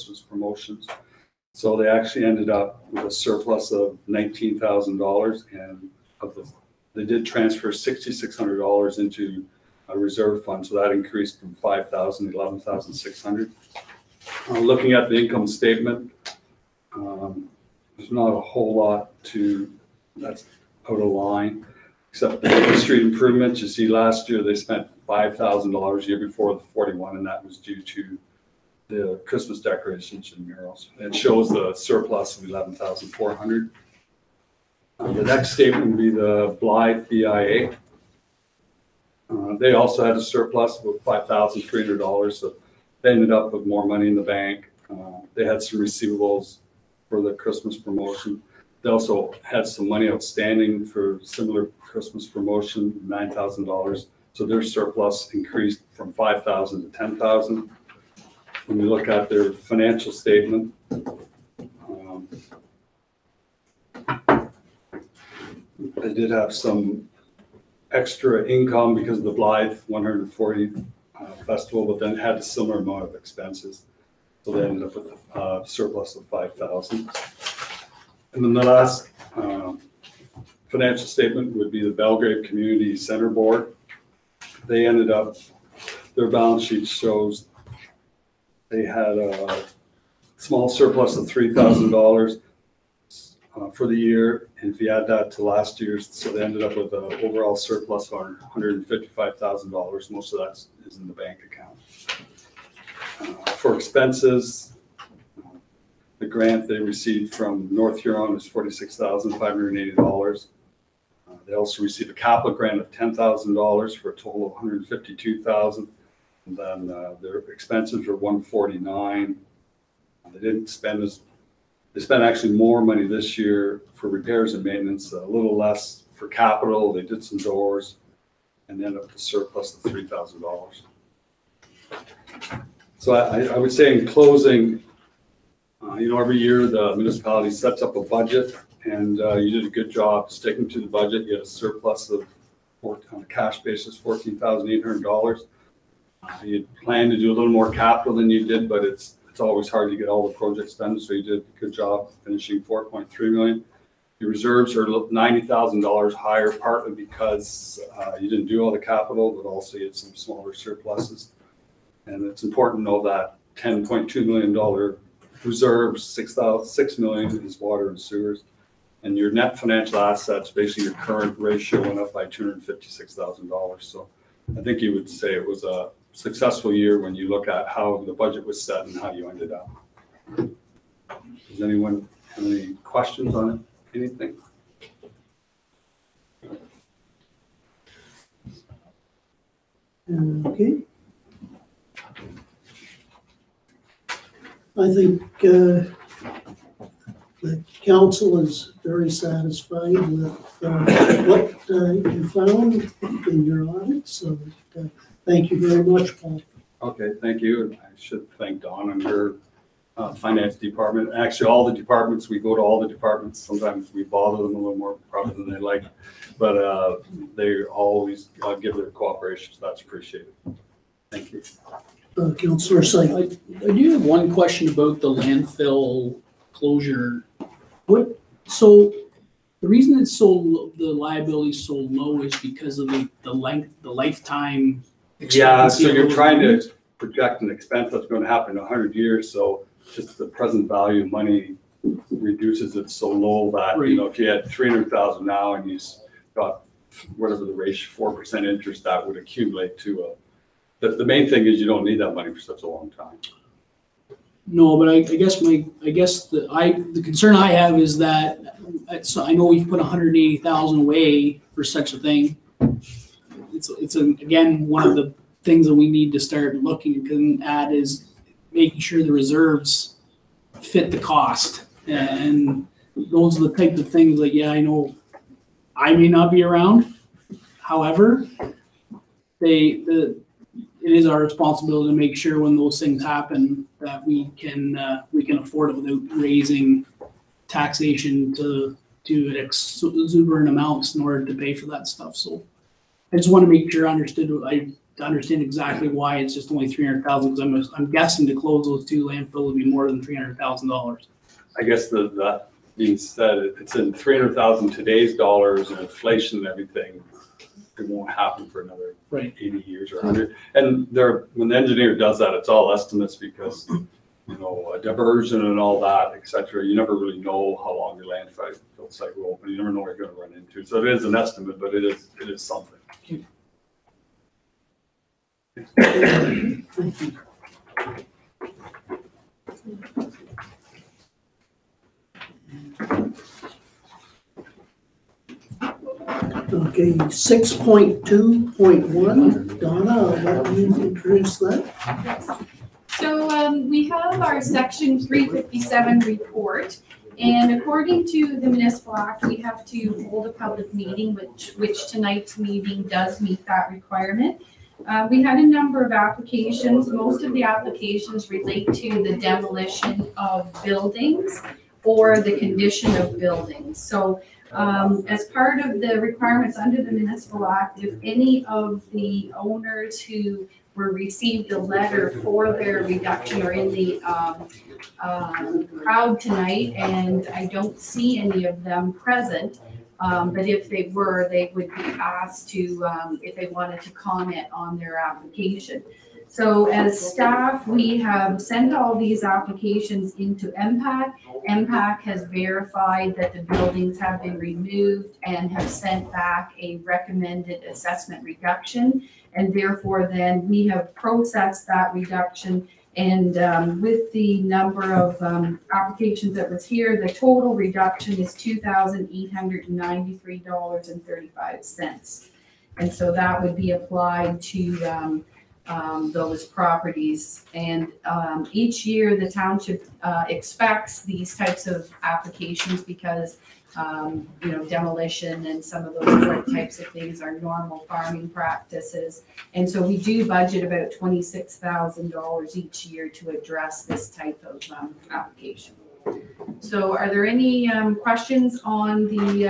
Christmas promotions. So they actually ended up with a surplus of $19,000, and they did transfer $6,600 into a reserve fund, so that increased from $5,000 to $11,600. Looking at the income statement, there's not a whole lot that's out of line, except the street improvements. You see, last year they spent $5,000, year before the 41, and that was due to the Christmas decorations and murals. It shows the surplus of $11,400. The next statement would be the Blythe BIA. They also had a surplus of $5,300, so they ended up with more money in the bank. They had some receivables for the Christmas promotion. They also had some money outstanding for similar Christmas promotion, $9,000. So their surplus increased from $5,000 to $10,000. When we look at their financial statement, they did have some extra income because of the Blythe 140 festival, but then had a similar amount of expenses. So they ended up with a surplus of $5,000. And then the last financial statement would be the Belgrave Community Center Board. They ended up, their balance sheet shows they had a small surplus of $3,000 for the year. And if you add that to last year's, so they ended up with an overall surplus of $155,000. Most of that is in the bank account. For expenses, the grant they received from North Huron is $46,580. They also received a capital grant of $10,000 for a total of $152,000. And then their expenses were $149,000. They didn't spend they spent actually more money this year for repairs and maintenance, a little less for capital. They did some doors and ended up with a surplus of $3,000. So I would say in closing, every year the municipality sets up a budget, and you did a good job sticking to the budget. You had a surplus of, on a cash basis, $14,800. You planned to do a little more capital than you did, but it's always hard to get all the projects done. So you did a good job finishing $4.3 million. Your reserves are $90,000 higher, partly because you didn't do all the capital, but also you had some smaller surpluses. And it's important to know that $10.2 million reserves, $6 million is water and sewers. And your net financial assets, basically your current ratio, went up by $256,000. So I think you would say it was a successful year when you look at how the budget was set and how you ended up. Does anyone have any questions on it? Anything? Okay. I think the council is very satisfied with what you found in your audit. So thank you very much, Paul. Okay, thank you. And I should thank Dawn and her finance department. Actually, all the departments, we go to all the departments. Sometimes we bother them a little more probably than they like, but they always give their cooperation, so that's appreciated. Thank you. Councillor Syke. I do have one question about the landfill closure. So the reason it's the liability is so low is because of the lifetime expectancy. Yeah, so you're trying to project an expense that's going to happen in 100 years. So just the present value of money reduces it so low that, right. If you had 300,000 now and you got whatever the ratio, 4% interest, that would accumulate to the main thing is you don't need that money for such a long time. No, but I guess the concern I have is that I know we've put 180,000 away for such a thing. It's again one of the things that we need to start looking at is making sure the reserves fit the cost, and those are the type of things that I know I may not be around. However, it is our responsibility to make sure when those things happen that we can afford it without raising taxation to exuberant amounts in order to pay for that stuff. So I just want to make sure I understood. to understand exactly why it's just only 300,000, because I'm guessing to close those two landfill would be more than $300,000. I guess that being said, it's in 300,000 today's dollars and inflation and everything. It won't happen for another Right. 80 years or 100. And when the engineer does that, it's all estimates because, a diversion and all that, et cetera. You never really know how long your landfill site will open. You never know what you're going to run into. So it is an estimate, but it is something. Okay, 6.2.1, Donna, I'll let you introduce that. So we have our section 357 report, and according to the Municipal Act, we have to hold a public meeting, which tonight's meeting does meet that requirement. We had a number of applications. Most of the applications relate to the demolition of buildings or the condition of buildings. So as part of the requirements under the Municipal Act, if any of the owners who received a letter for their reduction are in the crowd tonight, and I don't see any of them present, but if they were, they would be asked to, if they wanted to comment on their application. So as staff, we have sent all these applications into MPAC. MPAC has verified that the buildings have been removed and have sent back a recommended assessment reduction. And therefore, then we have processed that reduction. And with the number of applications that was here, the total reduction is $2,893.35. And so that would be applied to those properties. And each year the township expects these types of applications because demolition and some of those types of things are normal farming practices. And so we do budget about $26,000 each year to address this type of application. So are there any questions on the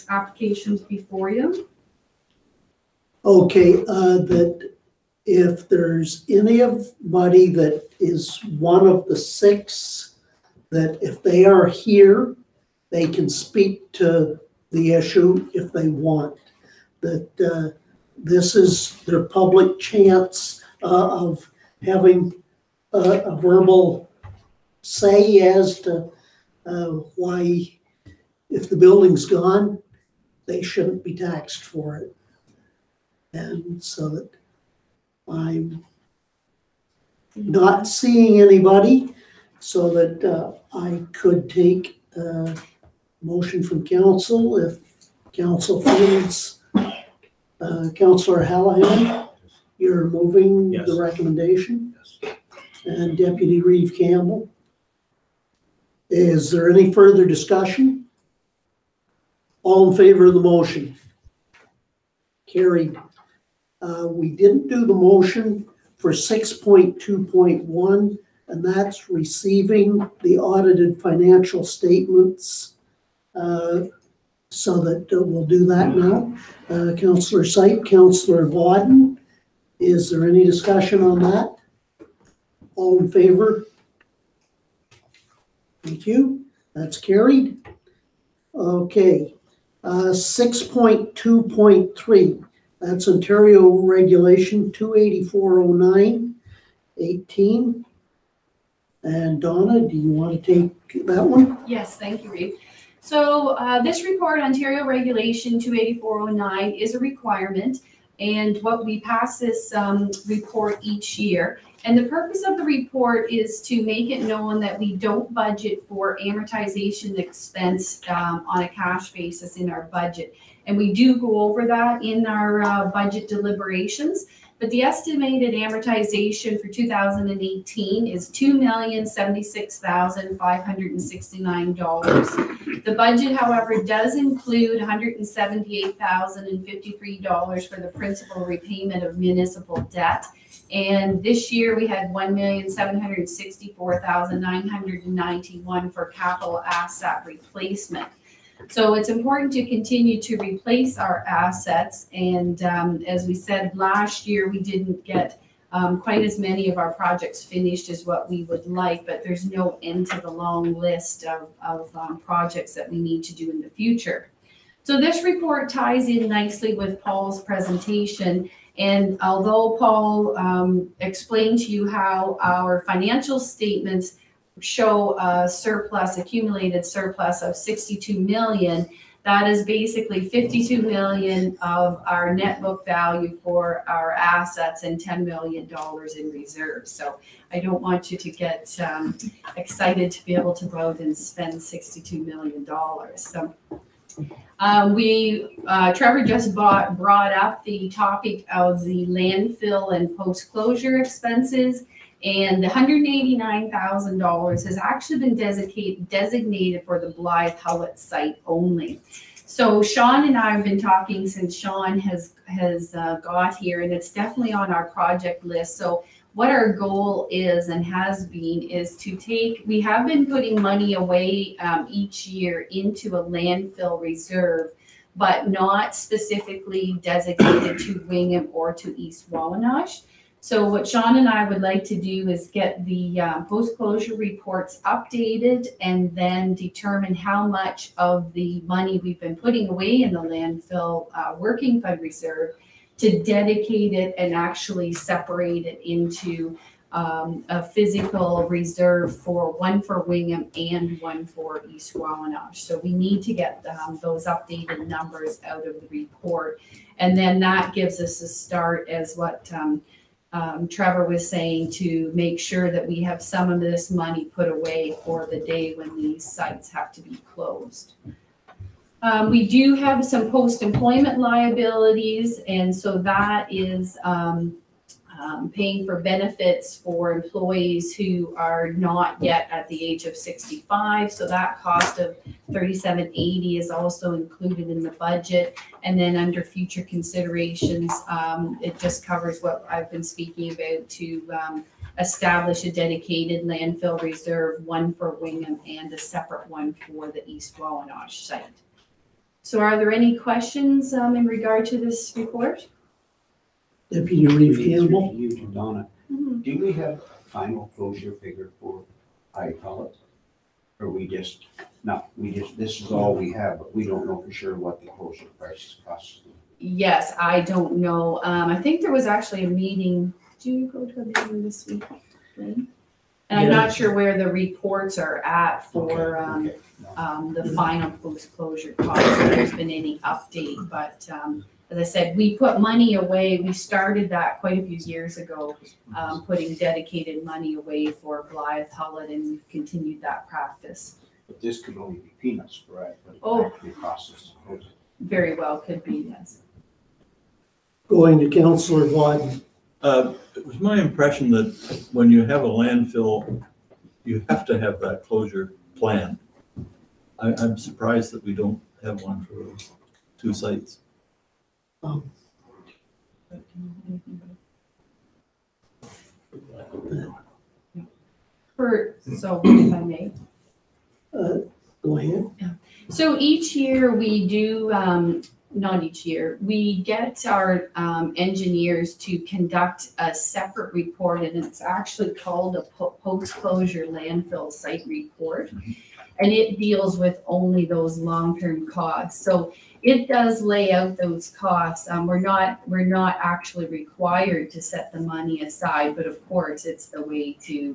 applications before you? Okay, that if there's anybody that is one of the 6, that if they are here, they can speak to the issue if they want. That this is their public chance of having a verbal say as to why, if the building's gone, they shouldn't be taxed for it. And so that I'm not seeing anybody, so that I could take a motion from council if council feels. Councillor Hallahan, you're moving Yes. the recommendation? Yes. And Deputy Reeve Campbell. Is there any further discussion? All in favor of the motion? Carried. We didn't do the motion for 6.2.1, and that's receiving the audited financial statements. So that we'll do that now. Councillor Sype, Councillor Vauden, is there any discussion on that? All in favor? Thank you. That's carried. Okay. 6.2.3. That's Ontario Regulation 28409-18. And Donna, do you want to take that one? Yes, thank you, Reeve. So this report, Ontario Regulation 28409, is a requirement, and what we pass this report each year. And the purpose of the report is to make it known that we don't budget for amortization expense on a cash basis in our budget. And we do go over that in our budget deliberations. But the estimated amortization for 2018 is $2,076,569. The budget, however, does include $178,053 for the principal repayment of municipal debt. And this year we had $1,764,991 for capital asset replacement. So it's important to continue to replace our assets. And as we said, last year, we didn't get quite as many of our projects finished as what we would like, but there's no end to the long list of projects that we need to do in the future. So this report ties in nicely with Paul's presentation. And although Paul explained to you how our financial statements show a surplus, accumulated surplus of 62 million, that is basically 52 million of our net book value for our assets and $10 million in reserves. So I don't want you to get excited to be able to go out and spend $62 million. So Trevor just brought up the topic of the landfill and post-closure expenses, and the $189,000 has actually been designated for the Blythe Hulett site only. So Sean and I have been talking since Sean has got here, and it's definitely on our project list. So what our goal is and has been is to we have been putting money away each year into a landfill reserve, but not specifically designated to Wingham or to East Wawanosh. So what Sean and I would like to do is get the post-closure reports updated and then determine how much of the money we've been putting away in the landfill working fund reserve to dedicate it and actually separate it into a physical reserve one for Wingham and one for East Wawanosh. So we need to get those updated numbers out of the report. And then that gives us a start, as what Trevor was saying, to make sure that we have some of this money put away for the day when these sites have to be closed. We do have some post-employment liabilities, and so that is paying for benefits for employees who are not yet at the age of 65. So that cost of $37.80 is also included in the budget. And then under future considerations, it just covers what I've been speaking about to establish a dedicated landfill reserve, one for Wingham and a separate one for the East Wawanosh site. So are there any questions in regard to this report? Deputy Reeve Campbell. You, Donna, do we have a final closure figure for Hulett? Or this is all we have, but we don't know for sure what the closure price costs. Yes, I don't know. I think there was actually a meeting. Did you go to a meeting this week, Lynn? And I'm not sure where the reports are at for the final post-closure cost, if there's been any update. But as I said, we put money away. We started that quite a few years ago, putting dedicated money away for Blythe Hulett, and we've continued that practice. But this could only be peanuts, right? But Oh. it actually costs us to close it. Very well could be, yes. Going to Councillor Wyden. It was my impression that when you have a landfill, you have to have that closure plan. I'm surprised that we don't have one for those two sites. So if I may. Go ahead. So each year we do, not each year, we get our engineers to conduct a separate report, and it's actually called a post-closure landfill site report. And it deals with only those long-term costs. So it does lay out those costs. We're not actually required to set the money aside, but of course it's the way to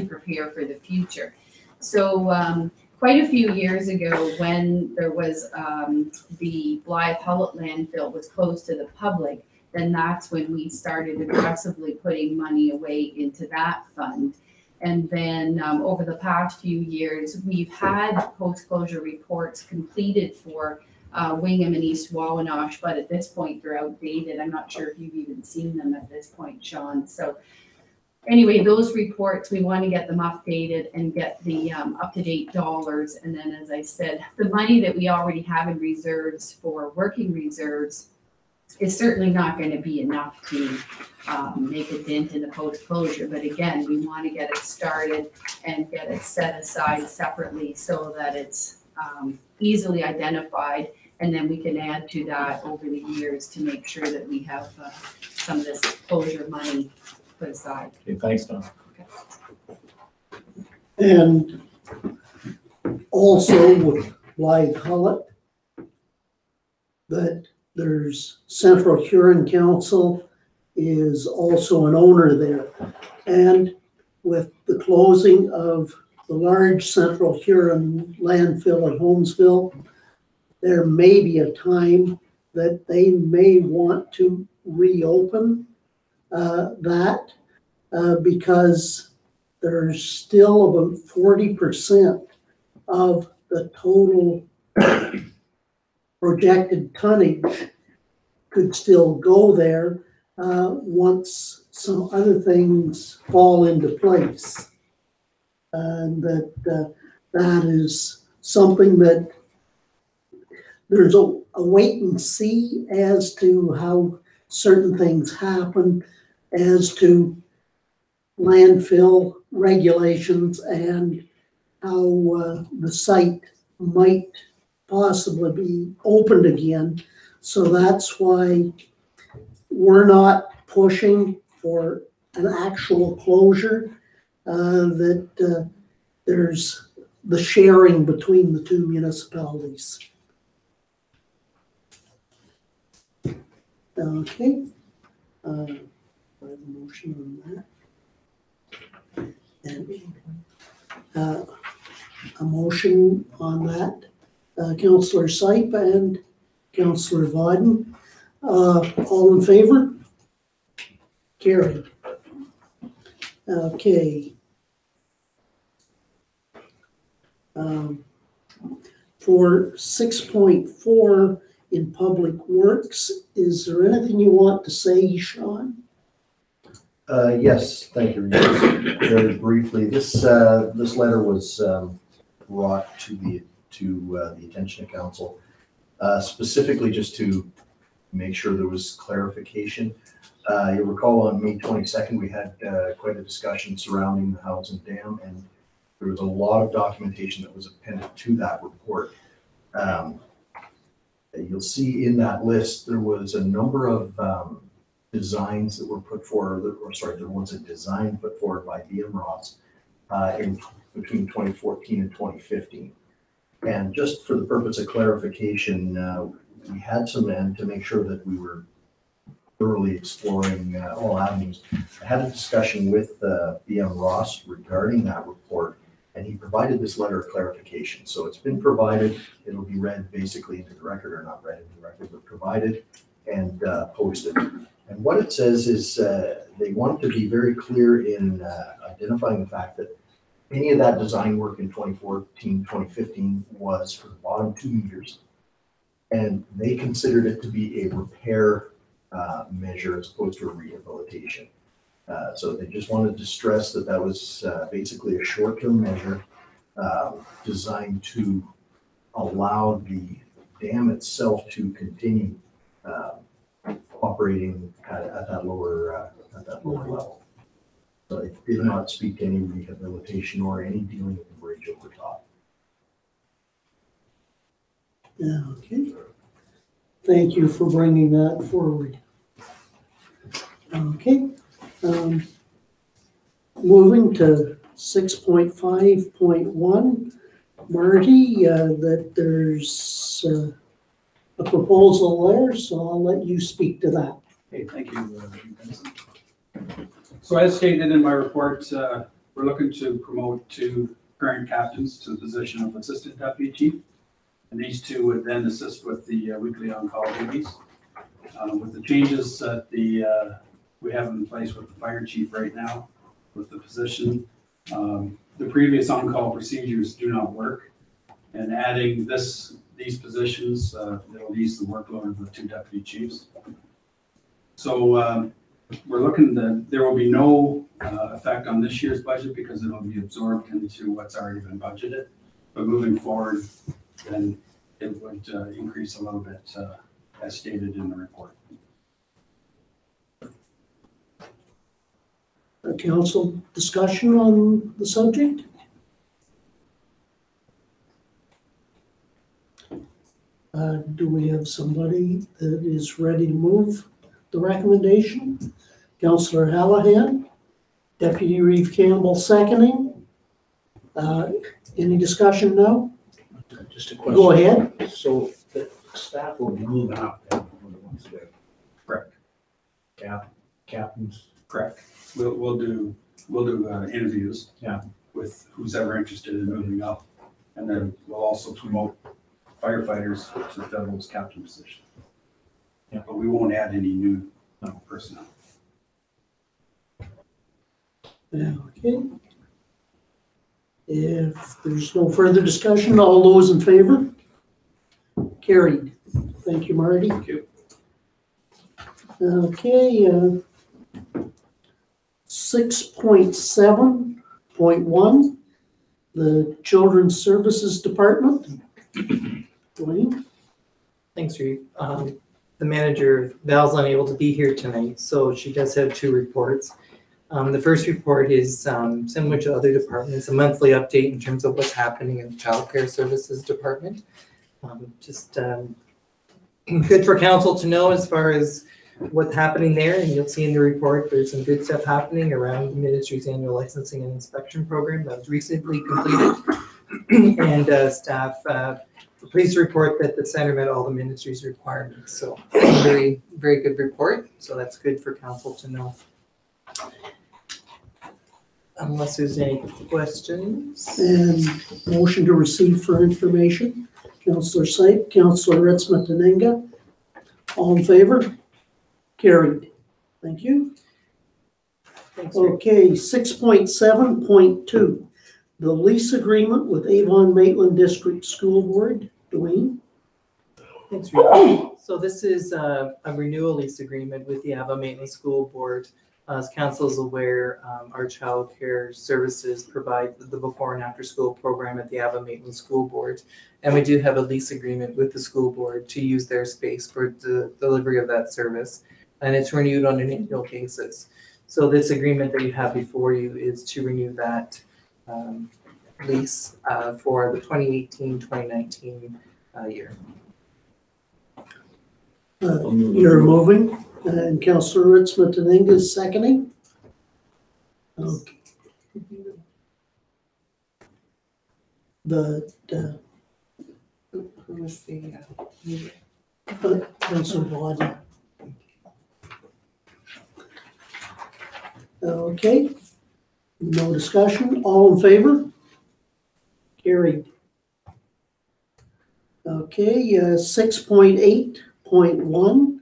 prepare for the future. So quite a few years ago, when there was the Blythe Hulett landfill was closed to the public, then that's when we started aggressively putting money away into that fund. And then over the past few years, we've had post-closure reports completed for Wingham and East Wawanosh, but at this point they're outdated. I'm not sure if you've even seen them at this point, Sean. So anyway, those reports, we want to get them updated and get the up-to-date dollars. And then, as I said, the money that we already have in reserves for working reserves is certainly not going to be enough to make a dent in the post-closure. But again, we want to get it started and get it set aside separately so that it's easily identified. And then we can add to that over the years to make sure that we have some of this closure money put aside. Okay, thanks, Don. And also with Blythe Hullett, that there's Central Huron Council is also an owner there. And with the closing of the large Central Huron landfill at Holmesville, there may be a time that they may want to reopen that because there's still about 40% of the total projected tonnage could still go there once some other things fall into place. And that is something that there's a wait and see as to how certain things happen, as to landfill regulations and how the site might possibly be opened again. So that's why we're not pushing for an actual closure, that there's the sharing between the two municipalities. Okay. I have a motion on that. And a motion on that, Councillor Sype and Councillor Vodden. All in favor? Carried. Okay. For 6.4 in Public Works, is there anything you want to say, Sean? Yes, thank you. Just very briefly, this letter was brought to the attention of council, specifically just to make sure there was clarification. You'll recall on May 22nd, we had quite a discussion surrounding the Howson Dam, and there was a lot of documentation that was appended to that report. You'll see in that list, there was a number of designs that were put forward, or sorry, there was a design put forward by BM Ross in between 2014 and 2015. And just for the purpose of clarification, we had some, and to make sure that we were thoroughly exploring all avenues, I had a discussion with BM Ross regarding that report, and he provided this letter of clarification. So it's been provided, it'll be read basically into the record, or not read into the record, but provided and posted. And what it says is they want to be very clear in identifying the fact that any of that design work in 2014, 2015 was for the bottom 2 meters. And they considered it to be a repair measure as opposed to a rehabilitation. So they just wanted to stress that that was basically a short-term measure designed to allow the dam itself to continue operating at that lower level. So it did not speak to any rehabilitation or any dealing with the bridge over top. Yeah, okay. Thank you for bringing that forward. Okay. Moving to 6.5.1, Marty, that there's a proposal there, so I'll let you speak to that. Okay, thank you. So as stated in my report, we're looking to promote 2 current captains to the position of assistant deputy chief. And these 2 would then assist with the weekly on-call duties. With the changes that we have in place with the fire chief right now, with the position, the previous on-call procedures do not work. And adding these positions, it'll ease the workload of the 2 deputy chiefs. So we're looking that there will be no effect on this year's budget because it'll be absorbed into what's already been budgeted. But moving forward, then it would increase a little bit as stated in the report. A council discussion on the subject? Do we have somebody that is ready to move the recommendation? Councillor Hallahan, Deputy Reeve Campbell seconding. Any discussion now? Just a question. Go ahead. So the staff will be moving up then from the ones there. Correct. Captains. Correct. We'll do interviews. Yeah. With who's ever interested in moving up. And then we'll also promote firefighters to fill those captain positions. Yeah. But we won't add any new personnel. Okay. If there's no further discussion, all those in favor? Carried. Thank you, Marty. Thank you. Okay, 6.7.1, the Children's Services Department. Dwayne? Thanks, Reeve. The manager, Val's unable to be here tonight, so she does have two reports. The first report is similar to other departments, a monthly update in terms of what's happening in the Child Care Services Department. Good for council to know as far as what's happening there, and you'll see in the report there's some good stuff happening around the ministry's annual licensing and inspection program that was recently completed. And staff pleased to report that the center met all the ministry's requirements. So very, very good report. So that's good for council to know. Unless there's any questions. And motion to receive for information. Councillor Sype, Councillor Ritzma-Tenenga. All in favor? Carried. Thank you. Thanks, Rick. Okay, 6.7.2, the lease agreement with Avon Maitland District School Board. Dwayne? Thanks, Rick. So this is a renewal lease agreement with the Avon Maitland School Board. As council is aware, our child care services provide the before and after school program at the Avon Maitland School Board. And we do have a lease agreement with the school board to use their space for the delivery of that service. And it's renewed on an annual basis. So this agreement that you have before you is to renew that lease for the 2018-2019 year. You're moving, and Councillor Ritzma-Tenenga is seconding. Okay. Who was the Councillor Body. Okay, no discussion, all in favor? Carried. Okay, 6.8.1,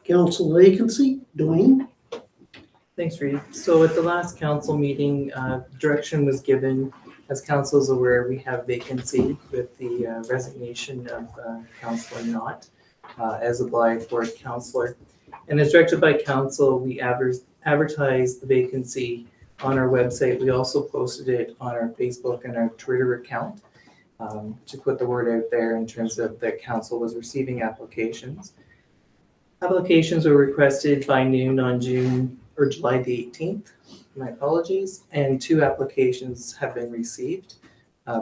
council vacancy. Dwayne? Thanks, Reed. So at the last council meeting, direction was given. As council is aware, we have vacancy with the resignation of Councillor Knott as a Blythe Ward councillor. And as directed by council, we advertised the vacancy on our website. We also posted it on our Facebook and our Twitter account to put the word out there in terms of that council was receiving applications. Applications were requested by noon on July the 18th. My apologies. And 2 applications have been received.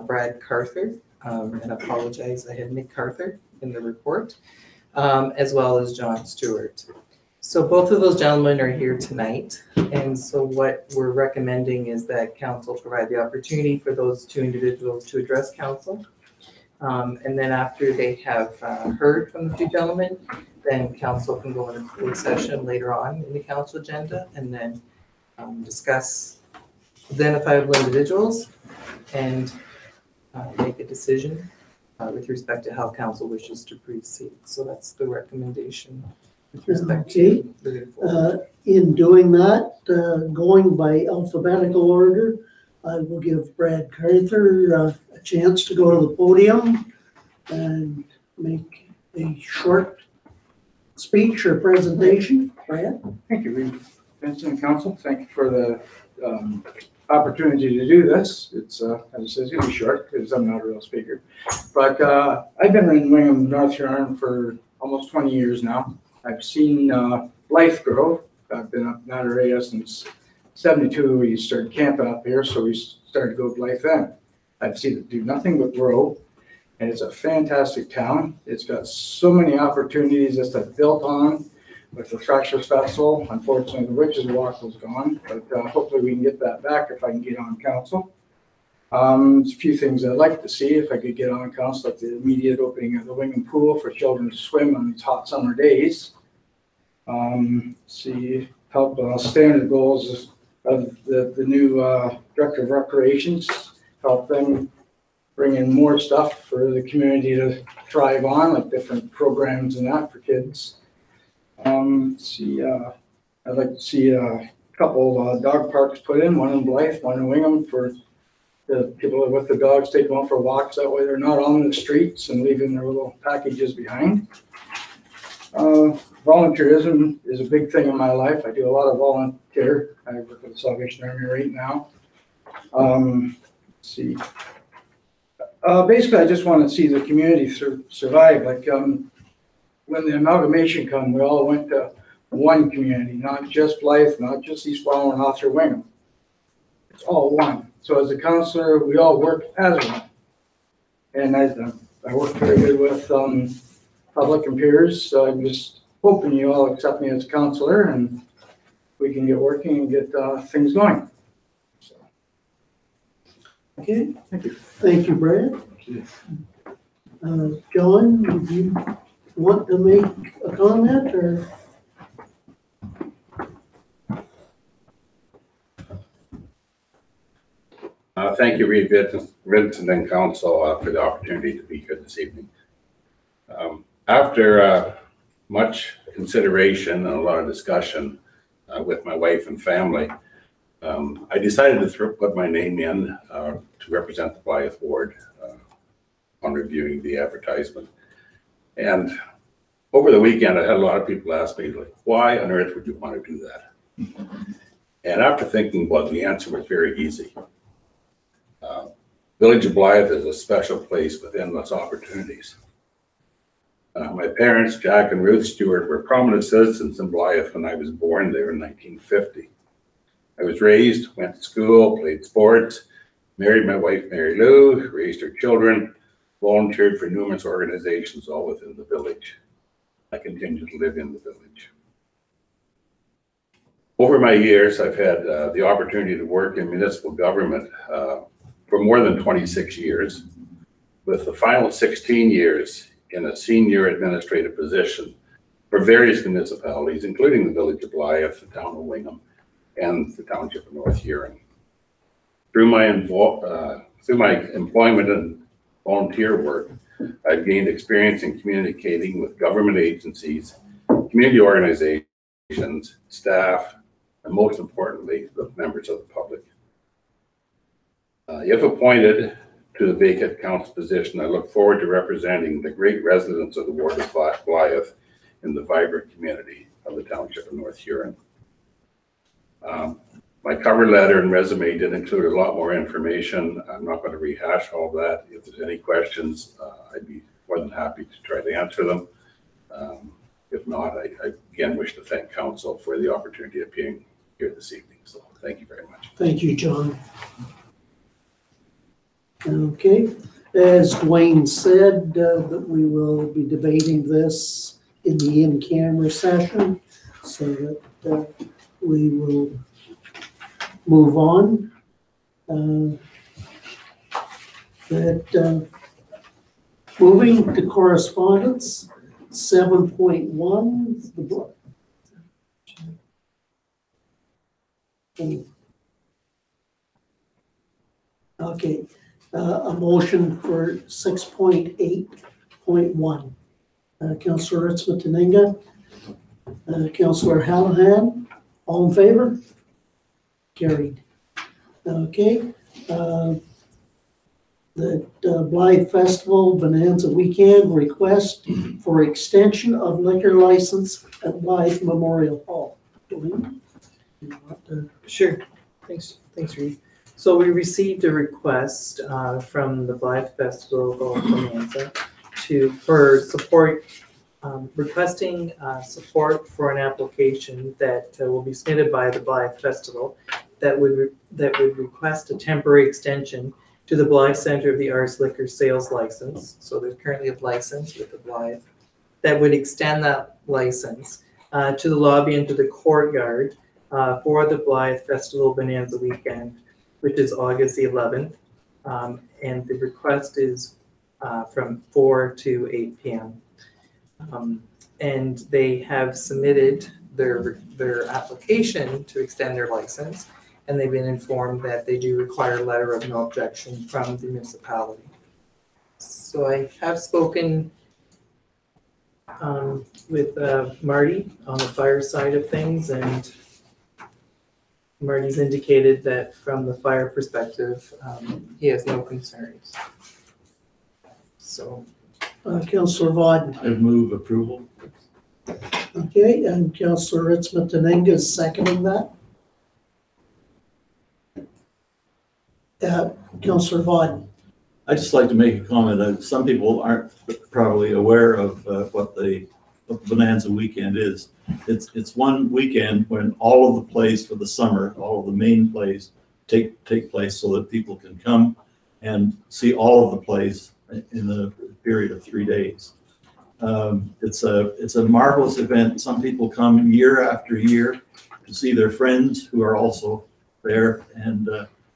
Brad Carther, and I apologize, I had Nick Carther in the report, as well as John Stewart. So both of those gentlemen are here tonight. And so what we're recommending is that council provide the opportunity for those 2 individuals to address council. And then after they have heard from the 2 gentlemen, then council can go into closed session later on in the council agenda and then discuss identifiable individuals and make a decision with respect to how council wishes to proceed. So that's the recommendation with respect to moving forward. In doing that, going by alphabetical order, I will give Brad Carther a chance to go to the podium and make a short speech or presentation. Brad? Thank you, Reed. Vincent and Council, thank you for the opportunity to do this. It's, as it says, going to be short because I'm not a real speaker. But I've been in Wingham, North Huron for almost 20 years now. I've seen life grow. I've been up in that area since 72. We started camping up here, so we started to go to life then. I've seen it do nothing but grow. And it's a fantastic town. It's got so many opportunities just to build on with the Thrashers Festival. Unfortunately, the Witches Walk was gone, but hopefully we can get that back if I can get on council. There's a few things I'd like to see if I could get on council, like the immediate opening of the Wingham Pool for children to swim on these hot summer days. See, help standard goals of the new Director of Recreations, help them bring in more stuff for the community to thrive on, like different programs and that for kids. I'd like to see a couple dog parks put in, one in Blythe, one in Wingham, for the people with the dogs, take them out for walks. That way they're not on the streets and leaving their little packages behind. Volunteerism is a big thing in my life. I do a lot of volunteer. I work with the Salvation Army right now. Basically, I just want to see the community survive. Like when the amalgamation come, we all went to one community, not just Blythe, not just East Wallen and Author Wingham. It's all one. So as a counselor, we all work as one. And I work very good with public and peers. So I'm just hoping you all accept me as a counselor and we can get working and get things going. So. Okay, thank you, Brad. John, would you want to make a comment or? Thank you, Reed Vincent and Council, for the opportunity to be here this evening. After much consideration and a lot of discussion with my wife and family, I decided to put my name in to represent the Blythe Ward on reviewing the advertisement. And over the weekend, I had a lot of people ask me, like, why on earth would you want to do that? And after thinking about it, the answer was very easy. Village of Blythe is a special place with endless opportunities. My parents, Jack and Ruth Stewart, were prominent citizens in Blythe when I was born there in 1950. I was raised, went to school, played sports, married my wife, Mary Lou, raised her children, volunteered for numerous organizations all within the village. I continue to live in the village. Over my years, I've had the opportunity to work in municipal government for more than 26 years, with the final 16 years in a senior administrative position for various municipalities, including the Village of Blythe, the town of Wingham, and the Township of North Huron. Through my employment and volunteer work, I've gained experience in communicating with government agencies, community organizations, staff, and most importantly, the members of the public. If appointed to the vacant council position, I look forward to representing the great residents of the Ward of Blythe in the vibrant community of the Township of North Huron. My cover letter and resume did include a lot more information. I'm not going to rehash all that. If there's any questions, I'd be more than happy to try to answer them. If not, I again wish to thank council for the opportunity of being here this evening. So thank you very much. Thank you, John. Okay, as Dwayne said, that we will be debating this in the in-camera session, so that we will move on. Moving to correspondence, 7.1, the book. Okay. A motion for 6.8.1. Councillor Ritzman-Taninga, Councillor Hallahan, all in favor? Carried. Okay. The Blythe Festival Bonanza Weekend request for extension of liquor license at Blythe Memorial Hall. Sure. Thanks, Reed. So we received a request from the Blythe Festival Bonanza for support, requesting support for an application that will be submitted by the Blythe Festival that would request a temporary extension to the Blythe Center of the Arts liquor sales license. So there's currently a license with the Blythe that would extend that license to the lobby and to the courtyard for the Blythe Festival Bonanza Weekend, which is August the 11th. And the request is from 4 to 8 p.m. And they have submitted their application to extend their license, and they've been informed that they do require a letter of no objection from the municipality. So I have spoken with Marty on the fire side of things, and Marty's indicated that from the fire perspective, he has no concerns. So. Councillor Vaughn. I move approval. Okay, and Councillor Ritzman-Tenenga is seconding that. Councillor Vaughn. I'd just like to make a comment that some people aren't probably aware of what the Bonanza weekend is. It's one weekend when all of the plays for the summer, all of the main plays take place so that people can come and see all of the plays in the period of 3 days. It's a marvelous event. Some people come year after year to see their friends who are also there, and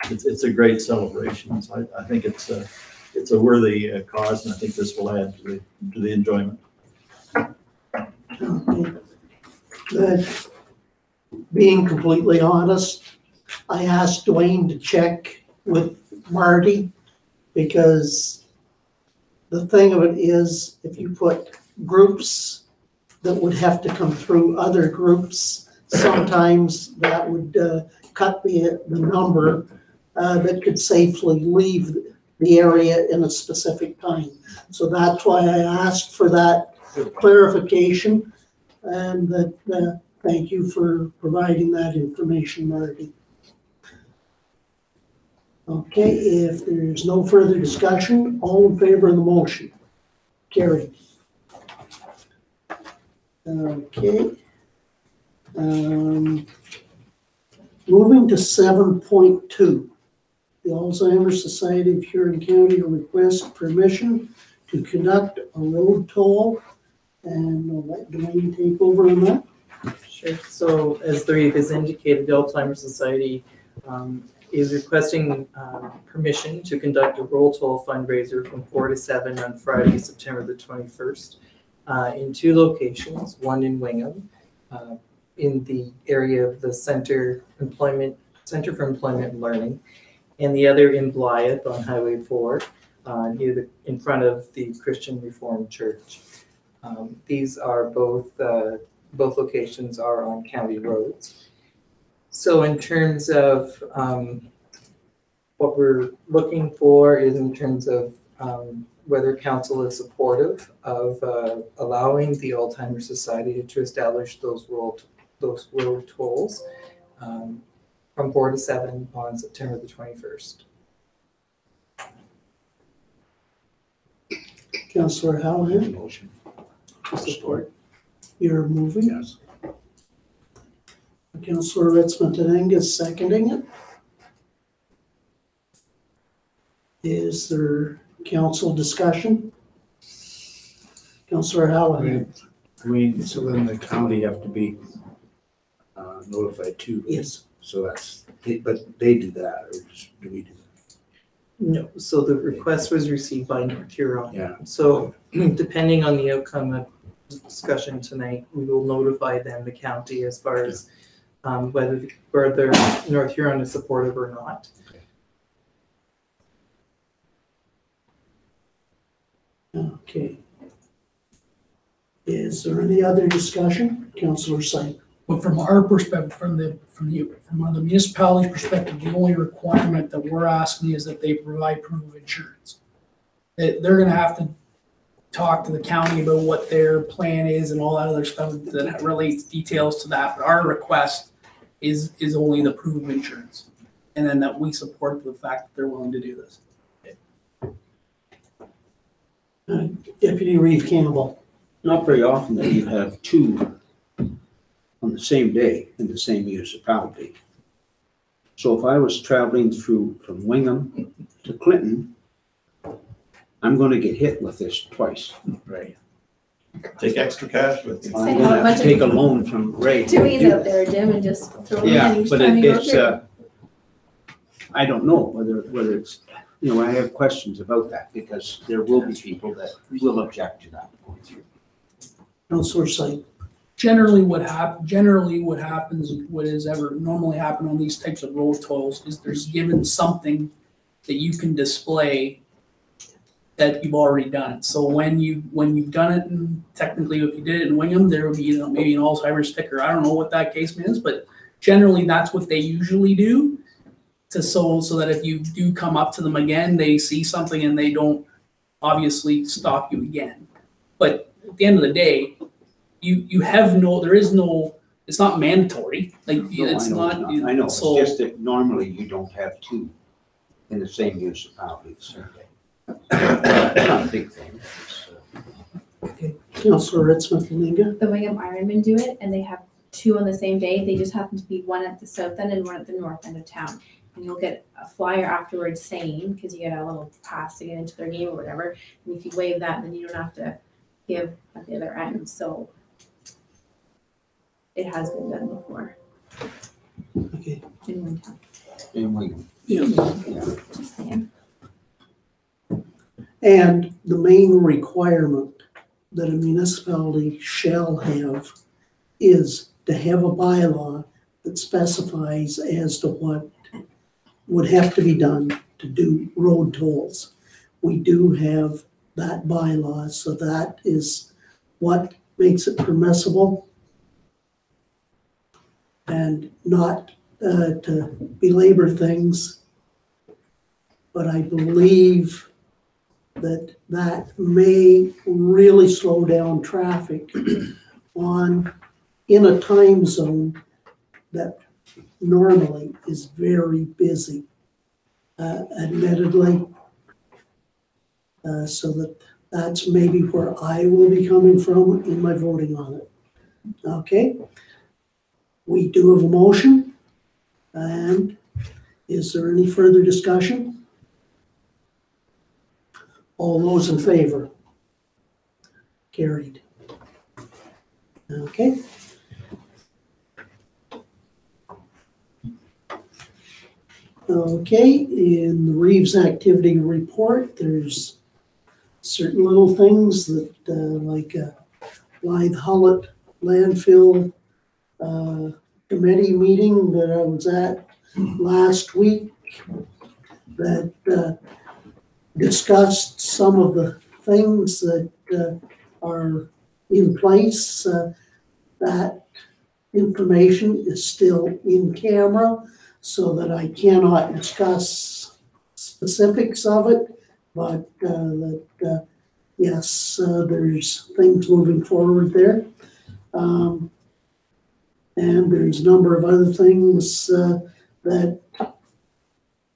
it's a great celebration. So I think it's a worthy cause, and I think this will add to the enjoyment. Okay. Good. Being completely honest, I asked Dwayne to check with Marty, because the thing of it is, if you put groups that would have to come through other groups, sometimes that would cut the number that could safely leave the area in a specific time. So that's why I asked for that clarification, and that thank you for providing that information, Marty. Okay, if there's no further discussion, all in favor of the motion? Carried. Okay. Moving to 7.2. The Alzheimer's Society of Huron County requests permission to conduct a road toll, and I'll let Dwayne take over on that. Sure. So as the REIT has indicated, the Alzheimer's Society is requesting permission to conduct a roll toll fundraiser from 4 to 7 on Friday, September the 21st, in 2 locations, one in Wingham, in the area of the Center for Employment and Learning, and the other in Blythe on Highway 4, in front of the Christian Reformed Church. These are both locations are on county roads. So in terms of what we're looking for is in terms of whether council is supportive of allowing the Alzheimer's Society to establish those road tolls from 4 to 7 on September the 21st. Councillor Hallahan. Motion. Support. You're moving? Yes. Councillor Ritzman-Tenenga is seconding it. Is there council discussion? Councillor Hallahan. So then the county have to be notified too. Yes. So but they do that, or just do we do that? No, so the request was received by North Huron. Yeah. So depending on the outcome of the discussion tonight, we will notify them, the county, as far as whether North Huron is supportive or not. Okay. Is there any other discussion? Councillor Sype. But from our perspective, from the municipality's perspective, the only requirement that we're asking is that they provide proof of insurance. They're gonna have to talk to the county about what their plan is and all that other stuff that relates details to that. But our request is only the proof of insurance. And then that we support the fact that they're willing to do this. Deputy Reeve Campbell. Not very often that you have 2 on the same day in the same municipality. So if I was traveling through from Wingham to Clinton, I'm gonna get hit with this twice. Right. Take extra cash with you. I'm gonna have to take a loan from Ray. to Doing do out there, Jim, and just throw them Yeah, in each but time you go it's, through. I don't know whether it's, you know, I have questions about that because there will be people that will object to that going through. Counselor Site. Generally what happens, what has ever normally happened on these types of road tolls is there's given something that you can display that you've already done. So when you've done it, and technically if you did it in Wingham, there would be, you know, maybe an Alzheimer's sticker. I don't know what that case is, but generally that's what they usually do so that if you do come up to them again, they see something and they don't obviously stop you again. But at the end of the day, it's not mandatory. Like No, it's not. I know, it's So just that normally you don't have two in the same municipality at the same day. It's not a big thing. Counselor Ritzman-Kalinga. The Wingham Ironmen do it, and they have two on the same day. They just happen to be one at the south end and one at the north end of town. And you'll get a flyer afterwards saying, because you get a little pass to get into their game or whatever. And if you waive that, then you don't have to give at the other end. So it has been done before Okay. in one town. In Wingham. Just saying. And the main requirement that a municipality shall have is to have a bylaw that specifies as to what would have to be done to do road tolls. We do have that bylaw, so that is what makes it permissible. And not to belabor things, but I believe that may really slow down traffic in a time zone that normally is very busy, admittedly. So that's maybe where I will be coming from in my voting on it. Okay? We do have a motion, and is there any further discussion? All those in favor? Carried. Okay. Okay, in the Reeves activity report, there's certain little things that, like Blythe Hullett landfill committee meeting that I was at last week that discussed some of the things that are in place. That information is still in camera, so that I cannot discuss specifics of it, but yes, there's things moving forward there. And there's a number of other things that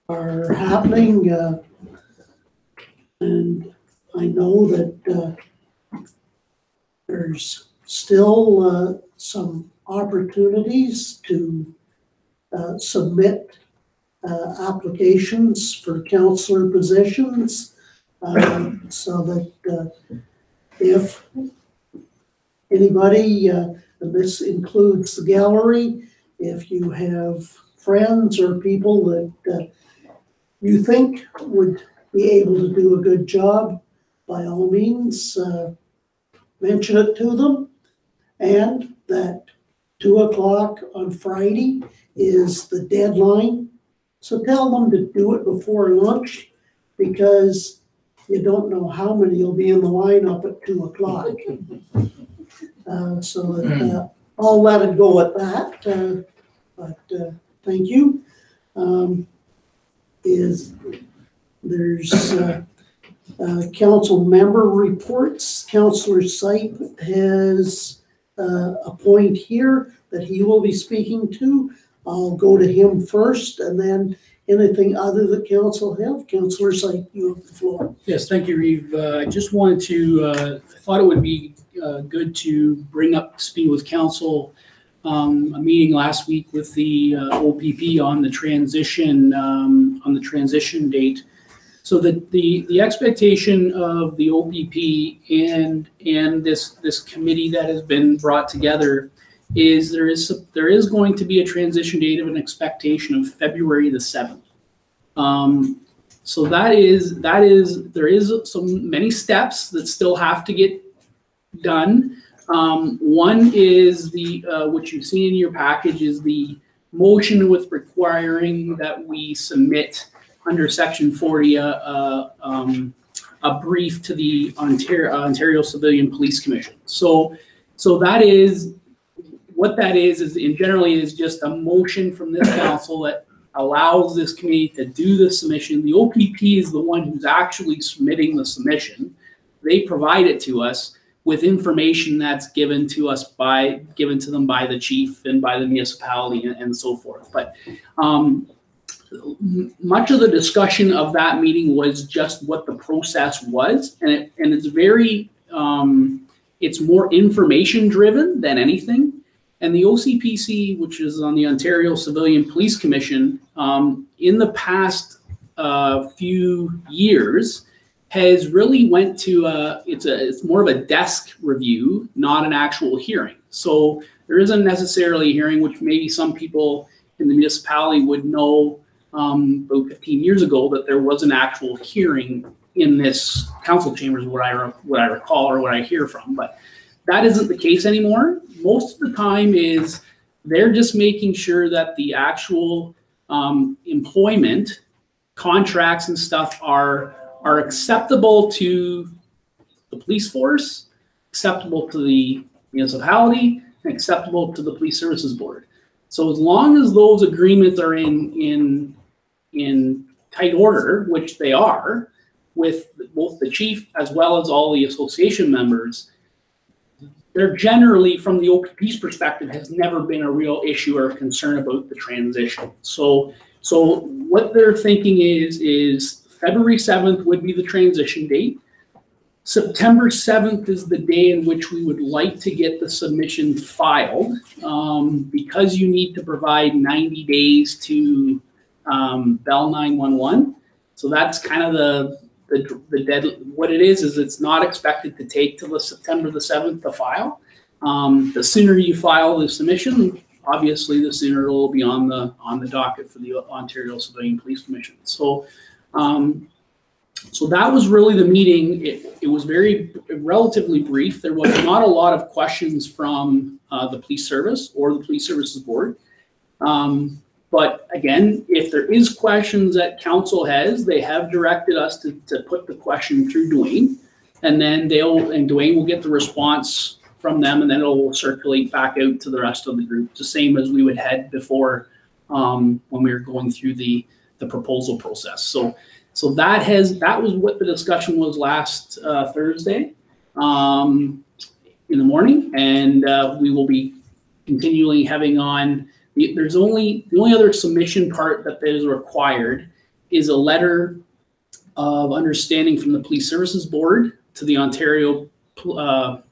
are happening. And I know that there's still some opportunities to submit applications for counselor positions, so that if anybody, and this includes the gallery, if you have friends or people that you think would be able to do a good job, by all means, mention it to them. And that 2:00 on Friday is the deadline. So tell them to do it before lunch, because you don't know how many will be in the lineup at 2:00. So that, I'll let it go at that, but thank you. There's council member reports. Councillor Sipe has a point here that he will be speaking to. I'll go to him first, and then anything other that council have. Councillor Sipe, you have the floor. yes, thank you, Reeve. I just wanted to, I thought it would be good to bring up to speed with council a meeting last week with the OPP on the transition date. So the expectation of the OPP and this committee that has been brought together is there is going to be a transition date of an expectation of February the 7th. So there is many steps that still have to get done. One is what you see in your package is the motion with requiring that we submit under Section 40 a brief to the Ontario Civilian Police Commission. So that is what that is generally is just a motion from this council that allows this committee to do the submission. The OPP is the one who's actually submitting the submission. They provide it to us with information that's given to them by the chief and by the municipality and so forth. But much of the discussion of that meeting was just what the process was, and it's very it's more information driven than anything. And the OCPC, which is on the Ontario Civilian Police Commission, in the past few years has really went to it's more of a desk review, not an actual hearing. So there isn't necessarily a hearing, which maybe some people in the municipality would know about 15 years ago that there was an actual hearing in this council chambers, what I recall or what I hear from, but that isn't the case anymore. Most of the time is they're just making sure that the actual employment contracts and stuff are acceptable to the police force, acceptable to the municipality, and acceptable to the police services board. So as long as those agreements are in tight order, which they are, with both the chief as well as all the association members, they're generally, from the OPP's perspective, has never been a real issue or concern about the transition. So what they're thinking is February 7th would be the transition date. September 7th is the day in which we would like to get the submission filed, because you need to provide 90 days to Bell 911. So that's kind of the what it is it's not expected to take till the September the 7th to file. The sooner you file the submission, obviously the sooner it will be on the docket for the Ontario Civilian Police Commission. So that was really the meeting. It was relatively brief. There was not a lot of questions from the police service or the police services board. But again, if there is questions that council has, they have directed us to put the question through Dwayne, and then Dwayne will get the response from them, and then it will circulate back out to the rest of the group, the same as we would had before when we were going through the proposal process. So that was what the discussion was last Thursday in the morning, and we will be continually having on. The only other submission part that is required is a letter of understanding from the Police Services Board to the Ontario Ontario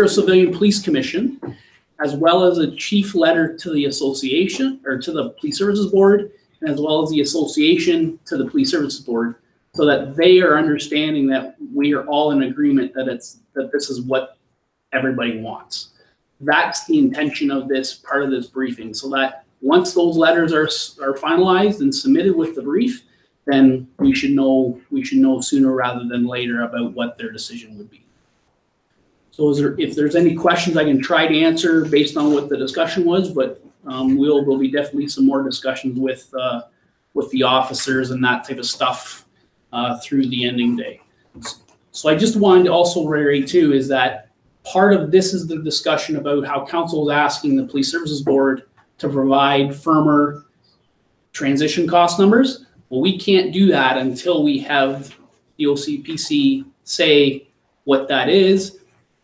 Civilian Police Commission, as well as a chief letter to the association or to the Police Services Board, and as well as the association to the Police Services Board, so that they are understanding that we are all in agreement that this is what everybody wants. That's the intention of this part of this briefing, so that once those letters are finalized and submitted with the brief, then we should know sooner rather than later about what their decision would be. So if there's any questions, I can try to answer based on what the discussion was, but will be definitely some more discussions with the officers and that type of stuff through the ending day. So I just wanted to also reiterate too is that part of this is the discussion about how council is asking the Police Services Board to provide firmer transition cost numbers. Well, we can't do that until we have the OCPC say what that is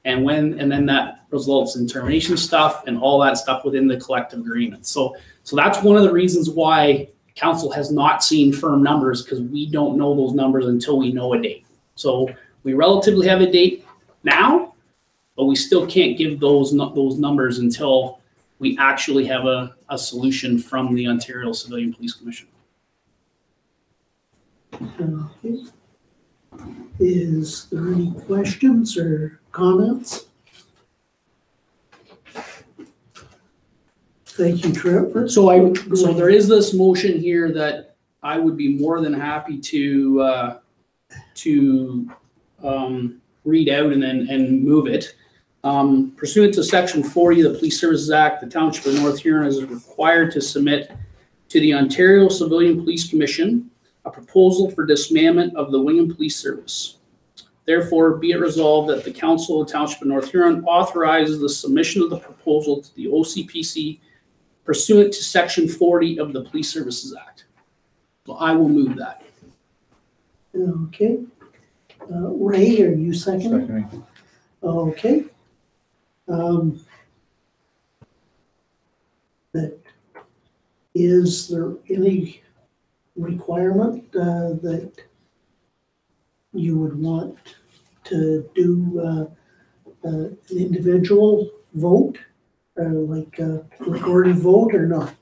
and then that results in termination stuff and all that stuff within the collective agreement. So that's one of the reasons why council has not seen firm numbers, because we don't know those numbers until we know a date. So we relatively have a date now. but we still can't give those numbers until we actually have a solution from the Ontario Civilian Police Commission. Okay. Is there any questions or comments? Thank you, Trevor. So there is this motion here that I would be more than happy to read out and move it. Pursuant to Section 40 of the Police Services Act, the Township of North Huron is required to submit to the Ontario Civilian Police Commission a proposal for dismantlement of the Wingham Police Service. Therefore, be it resolved that the Council of the Township of North Huron authorizes the submission of the proposal to the OCPC pursuant to Section 40 of the Police Services Act. So I will move that. Okay. Ray, are you seconding? Okay. Is there any requirement that you would want to do an individual vote, like a recorded vote or not?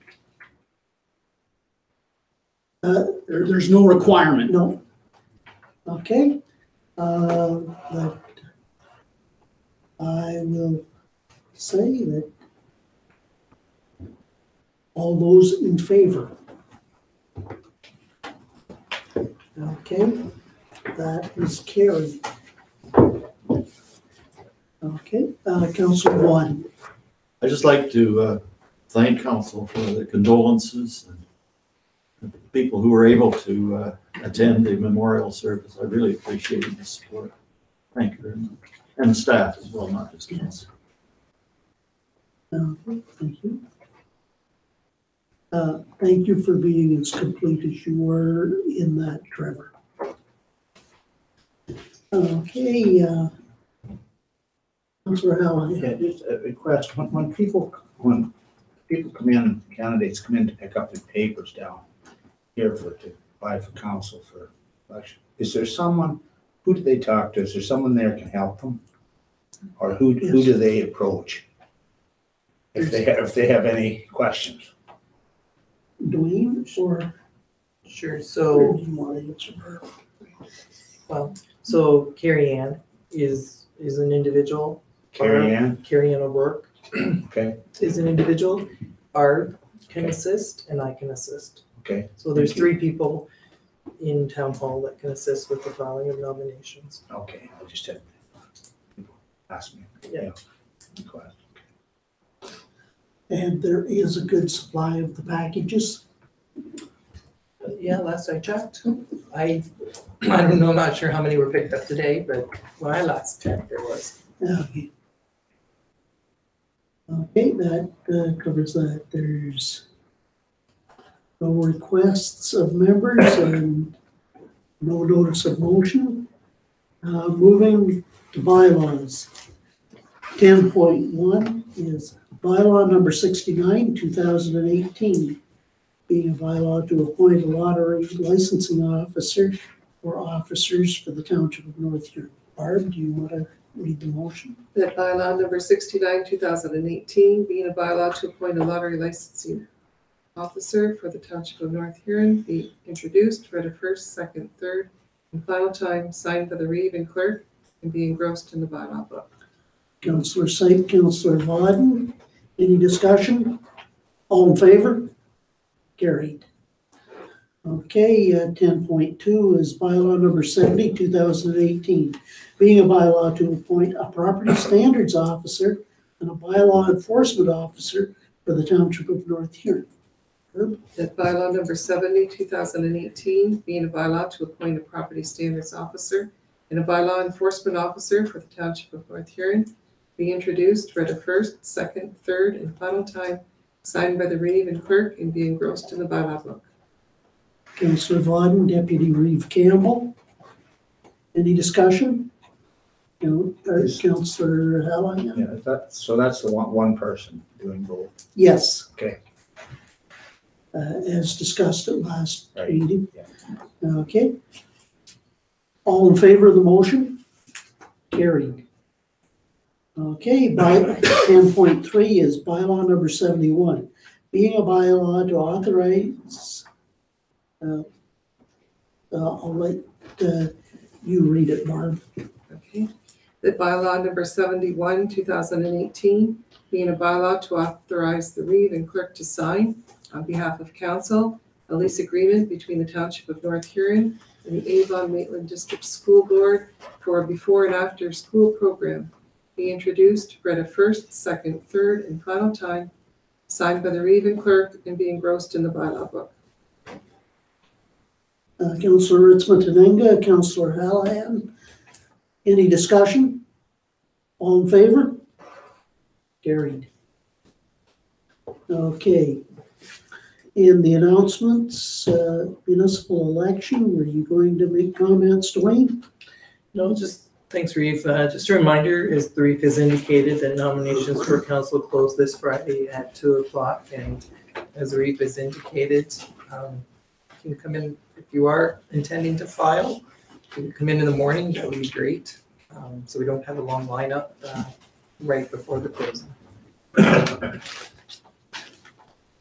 There's no requirement. No. Okay. But I will say that all those in favor. Okay, that is carried. Okay, Councilor Vaughn. I'd just like to thank council for the condolences and the people who were able to attend the memorial service. I really appreciate the support. Thank you very much. And the staff as well, not just council. Thank you. Thank you for being as complete as you were in that, Trevor. Okay, Councilor Howland. Yeah, just a request, when people come in, candidates come in to pick up the papers down here to apply for council for election, is there someone, who do they talk to? Is there someone there can help them? Or who do they approach? If they have any questions? Dwayne or? Sure, Or so, do you want to answer her? well, so Carrie Ann is an individual. Carrie Ann? Carrie Ann O'Rourke Okay, is an individual. Barb can assist and I can assist. okay. So there's Thank you. 3 people in town hall that can assist with the filing of nominations. Okay, I just had people ask me. Yeah. Go ahead. And there is a good supply of the packages. Yeah, last I checked. I don't know, I'm not sure how many were picked up today, but when I last checked, there was. Okay. Okay, that covers that. There's no requests of members and no notice of motion. Moving to bylaws. 10.1 is bylaw number 69, 2018, being a bylaw to appoint a lottery licensing officer or officers for the Township of North Huron. Barb, do you want to read the motion? That bylaw number 69, 2018, being a bylaw to appoint a lottery licensing officer for the Township of North Huron, be introduced, read a first, second, third, and final time, signed by the reeve and clerk, and be engrossed in the bylaw book. Councillor Syke, Councillor Vodden, any discussion? All in favor? Carried. Okay, 10.2 is bylaw number 70, 2018, being a bylaw to appoint a property standards officer and a bylaw enforcement officer for the Township of North Huron. Herb? That bylaw number 70, 2018, being a bylaw to appoint a property standards officer and a bylaw enforcement officer for the Township of North Huron, be introduced, read a first, second, third, and final time, signed by the reeve and clerk, and be engrossed in the bylaw book. Councillor Vodden, Deputy Reeve Campbell. Any discussion? Councillor Hallahan? Yeah, so that's the one person doing both. Yes. Okay. As discussed at last Right. meeting. Yeah. Okay. All in favor of the motion? Carried. Okay, by 10.3 is bylaw number 71, being a bylaw to authorize, I'll let you read it, Barb. Okay. That bylaw number 71, 2018, being a bylaw to authorize the reeve and clerk to sign on behalf of council a lease agreement between the Township of North Huron and the Avon-Maitland District School Board for a before and after school program be introduced, read a first, second, third, and final time, signed by the reeve and clerk, and be engrossed in the bylaw book. Councillor Ritzman-Tenenga, Councillor Hallahan. Any discussion? All in favor? Carried. Okay. In the announcements, municipal election, were you going to make comments, Dwayne? No, just, thanks, Reeve. Just a reminder, as the Reeve has indicated, that nominations for council close this Friday at 2:00. And as the Reeve has indicated, you can come in, if you are intending to file, you can come in the morning, that would be great. So we don't have a long lineup right before the closing.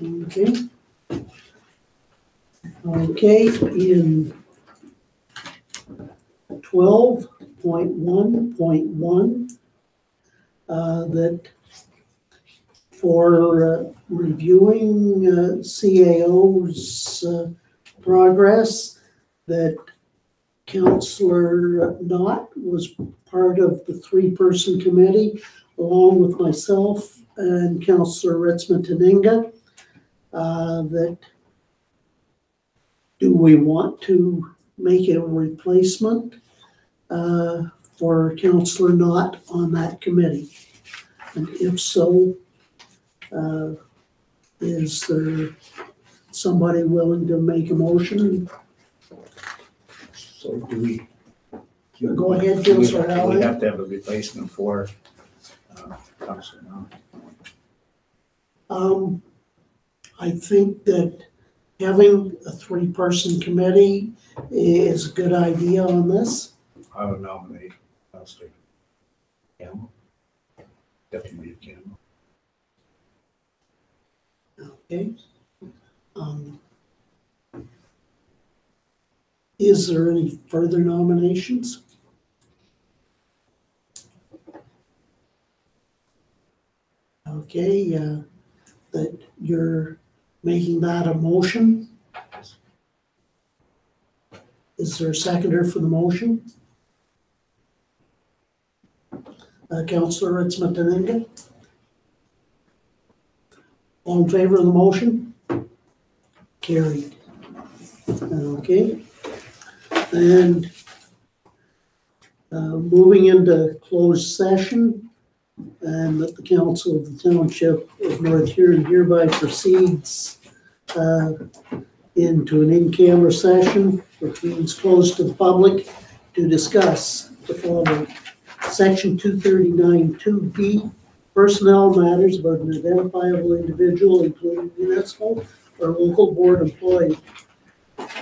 Okay. Okay, in 12.1.1, that for reviewing CAO's progress, that Councillor Knott was part of the 3-person committee, along with myself and Councillor Ritzman-Tenenga, that do we want to make a replacement for Councillor Knott on that committee? And if so, is there somebody willing to make a motion? So do we? Go ahead, do we- Councillor do Howard. We have to have a replacement for Councillor Knott. I think that having a 3-person committee is a good idea on this. I would nominate Councillor Campbell. Deputy Campbell. Okay. Is there any further nominations? Okay, that you're making that a motion? Is there a seconder for the motion? Councillor Ritzman-Tenenga? All in favor of the motion? Carried. Okay. And moving into closed session, and that the council of the Township of North Huron hereby proceeds into an in-camera session, which means closed to the public, to discuss the following. Section 239(2)B, personnel matters about an identifiable individual, including municipal or local board employee.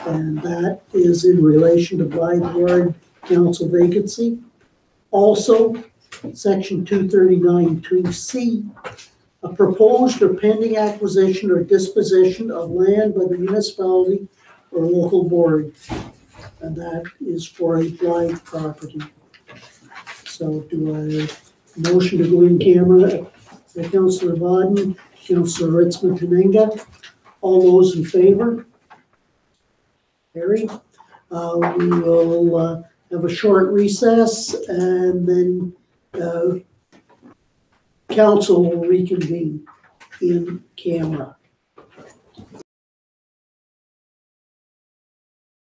And that is in relation to Blythe Ward Council vacancy. Also, Section 239(2)C, a proposed or pending acquisition or disposition of land by the municipality or local board. And that is for a Blythe property. So do I motion to go in camera? Councillor Bodden, Councillor Ritzman-Tenenga. All those in favor? Carried. We will have a short recess, and then council will reconvene in camera.